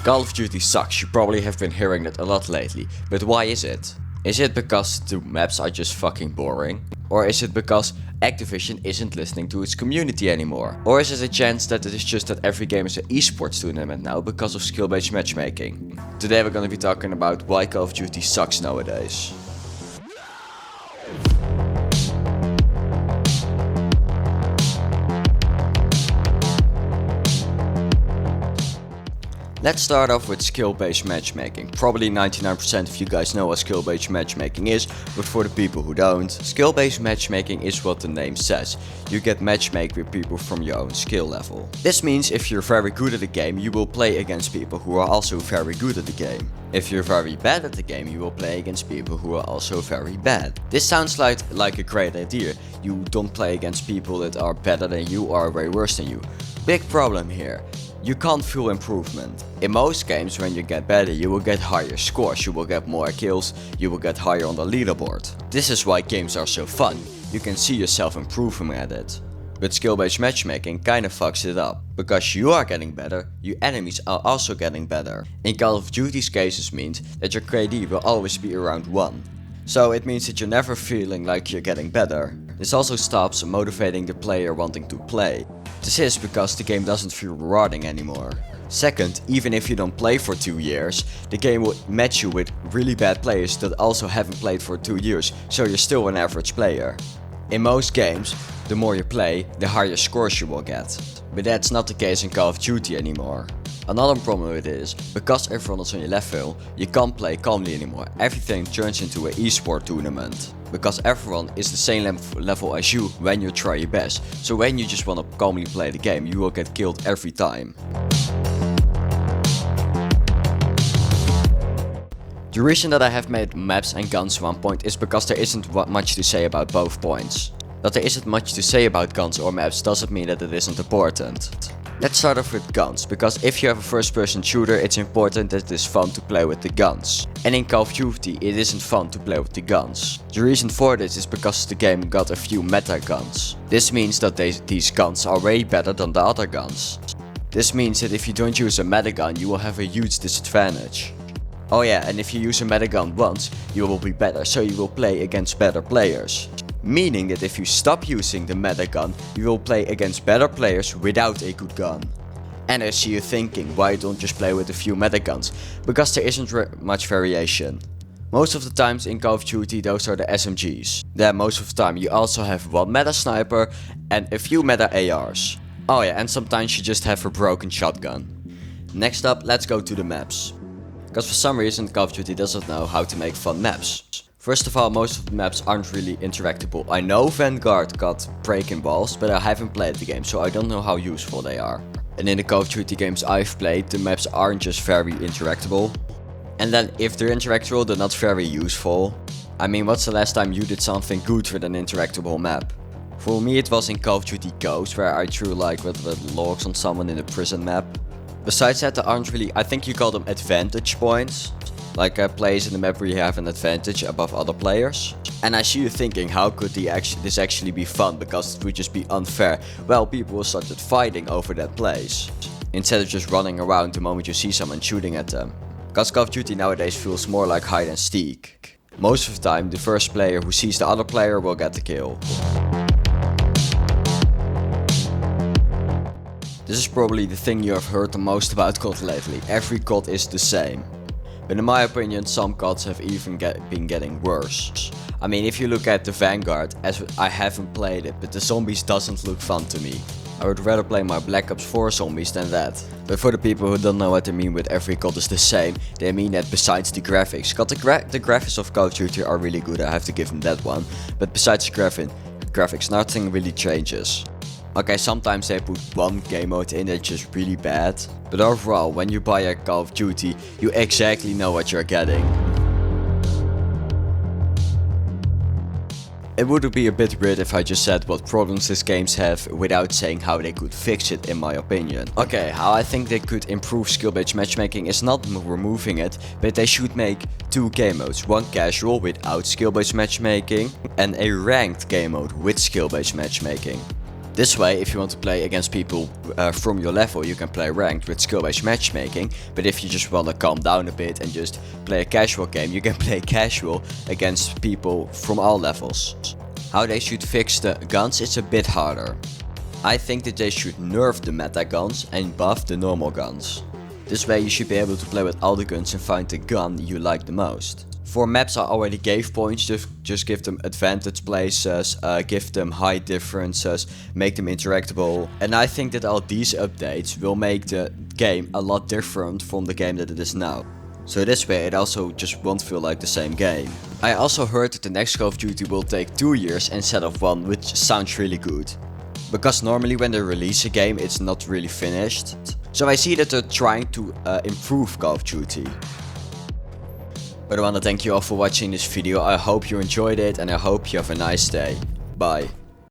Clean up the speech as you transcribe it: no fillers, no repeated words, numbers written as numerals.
Call of Duty sucks, you probably have been hearing that a lot lately, but why is it? Is it because the maps are just fucking boring? Or is it because Activision isn't listening to its community anymore? Or is it a chance that it is just that every game is an esports tournament now because of skill-based matchmaking? Today we're gonna be talking about why Call of Duty sucks nowadays. Let's start off with skill-based matchmaking. Probably 99% of you guys know what skill-based matchmaking is, but for the people who don't, skill-based matchmaking is what the name says. You get matchmake with people from your own skill level. This means if you're very good at the game, you will play against people who are also very good at the game. If you're very bad at the game, you will play against people who are also very bad. This sounds like a great idea. You don't play against people that are better than you or way worse than you. Big problem here. You can't feel improvement. In most games, when you get better, you will get higher scores, you will get more kills, you will get higher on the leaderboard. This is why games are so fun. You can see yourself improving at it. But skill-based matchmaking kinda fucks it up. Because you are getting better, your enemies are also getting better. In Call of Duty's cases means that your KD will always be around 1. So it means that you're never feeling like you're getting better. This also stops motivating the player wanting to play. This is because the game doesn't feel rewarding anymore. Second, even if you don't play for 2 years, the game will match you with really bad players that also haven't played for 2 years, so you're still an average player. In most games, the more you play, the higher scores you will get. But that's not the case in Call of Duty anymore. Another problem with it is, because everyone is on your level, you can't play calmly anymore. Everything turns into an esport tournament. Because everyone is the same level as you when you try your best. So when you just wanna calmly play the game, you will get killed every time. The reason that I have made maps and guns one point is because there isn't much to say about both points. That there isn't much to say about guns or maps doesn't mean that it isn't important. Let's start off with guns, because if you have a first-person shooter, it's important that it is fun to play with the guns. And in Call of Duty, it isn't fun to play with the guns. The reason for this is because the game got a few meta guns. This means that these guns are way better than the other guns. This means that if you don't use a meta gun, you will have a huge disadvantage. Oh yeah, and if you use a meta gun once, you will be better, so you will play against better players. Meaning that if you stop using the meta gun, you will play against better players without a good gun. And I see you thinking, why don't just play with a few meta guns? Because there isn't much variation. Most of the times in Call of Duty those are the SMGs. Then most of the time you also have one meta sniper and a few meta ARs. Oh yeah, and sometimes you just have a broken shotgun. Next up, let's go to the maps. Because for some reason Call of Duty doesn't know how to make fun maps. First of all, most of the maps aren't really interactable. I know Vanguard got breaking balls, but I haven't played the game, so I don't know how useful they are. And in the Call of Duty games I've played, the maps aren't just very interactable. And then if they're interactable, they're not very useful. I mean, what's the last time you did something good with an interactable map? For me it was in Call of Duty Ghost, where I threw like with logs on someone in a prison map. Besides that, there aren't really, I think you call them advantage points. Like a place in the map where you have an advantage above other players. And I see you thinking, how could this actually be fun, because it would just be unfair. Well, people will start fighting over that place, instead of just running around the moment you see someone shooting at them. Because Call of Duty nowadays feels more like hide and seek. Most of the time, the first player who sees the other player will get the kill. This is probably the thing you have heard the most about COD lately. Every COD is the same. But in my opinion, some CODs have even been getting worse. I mean, if you look at the Vanguard, as I haven't played it, but the zombies doesn't look fun to me. I would rather play my Black Ops 4 zombies than that. But for the people who don't know what they mean with every COD is the same, they mean that besides the graphics. Because the graphics of Call of Duty are really good, I have to give them that one. But besides the graphics, nothing really changes. Okay, sometimes they put one game mode in that's just really bad. But overall, when you buy a Call of Duty, you exactly know what you're getting. It would be a bit weird if I just said what problems these games have without saying how they could fix it, in my opinion. Okay, how I think they could improve skill-based matchmaking is not removing it, but they should make 2 game modes. One casual without skill-based matchmaking and a ranked game mode with skill-based matchmaking. This way, if you want to play against people from your level, you can play ranked with skill-based matchmaking, but if you just want to calm down a bit and just play a casual game, you can play casual against people from all levels. How they should fix the guns is a bit harder. I think that they should nerf the meta guns and buff the normal guns. This way you should be able to play with all the guns and find the gun you like the most. For maps I already gave points, just give them advantage places, give them height differences, make them interactable. And I think that all these updates will make the game a lot different from the game that it is now. So this way it also just won't feel like the same game. I also heard that the next Call of Duty will take 2 years instead of 1, which sounds really good. Because normally when they release a game it's not really finished. So I see that they're trying to improve Call of Duty. But I want to thank you all for watching this video. I hope you enjoyed it and I hope you have a nice day. Bye.